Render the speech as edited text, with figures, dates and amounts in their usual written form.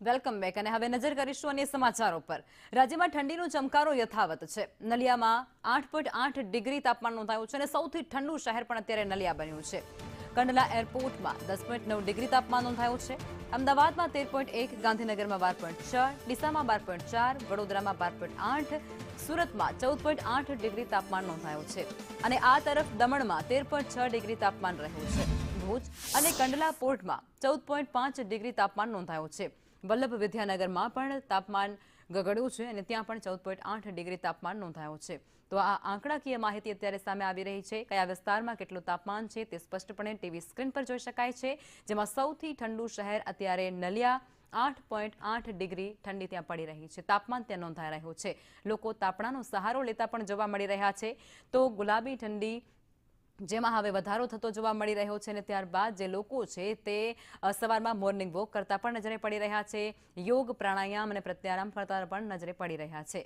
Welcome back અને હવે નજર કરીશું અન્ય સમાચારો પર। રાજ્યમાં ઠંડીનો ચમકારો યથાવત છે। નલિયામાં 8.8 ડિગ્રી તાપમાન નોંધાયું છે અને સૌથી ઠંડુ શહેર પણ અત્યારે નલિયા બન્યું છે। કંડલા એરપોર્ટમાં 10.9 ડિગ્રી તાપમાન નોંધાયું છે। અમદાવાદમાં 13.1, ગાંધીનગરમાં 12.4, ડીસામાં 12.4, વડોદરામાં 12.8, સુરતમાં 14.8 ડિગ્રી તાપમાન નોંધાયું છે અને આ તરફ દમણમાં 13.6 ડિગ્રી તાપમાન રહ્યું છે। ભુજ અને કંડલા પોર્ટમાં 14.5 ડિગ્રી તાપમાન નોંધાયું છે। વલ્લભ વિદ્યાનગરમાં પણ તાપમાન ગગડ્યું છે અને ત્યાં પણ 14.8 ડિગ્રી તાપમાન નોંધાયું છે। તો આ આંકડાકીય માહિતી અત્યારે સામે આવી રહી છે। કયા વિસ્તારમાં કેટલું તાપમાન છે તે સ્પષ્ટપણે ટીવી સ્ક્રીન પર જોઈ શકાય છે, જેમાં સૌથી ઠંડુ શહેર અત્યારે નલિયા 8.8 ડિગ્રી ઠંડી ત્યાં પડી રહી છે। તાપમાન ત્યાં નોંધાઈ રહ્યું છે। લોકો તાપણાનો સહારો લેતા પણ જોવા મળી રહ્યા છે। તો ગુલાબી ઠંડી જેમાં હવે વધારો થતો જોવા મળી રહ્યો છે અને ત્યારબાદ જે લોકો છે તે સવારમાં મોર્નિંગ વોક કરતા પણ નજરે પડી રહ્યા છે। યોગ, પ્રાણાયામ અને પ્રત્યારામ કરતા પણ નજરે પડી રહ્યા છે।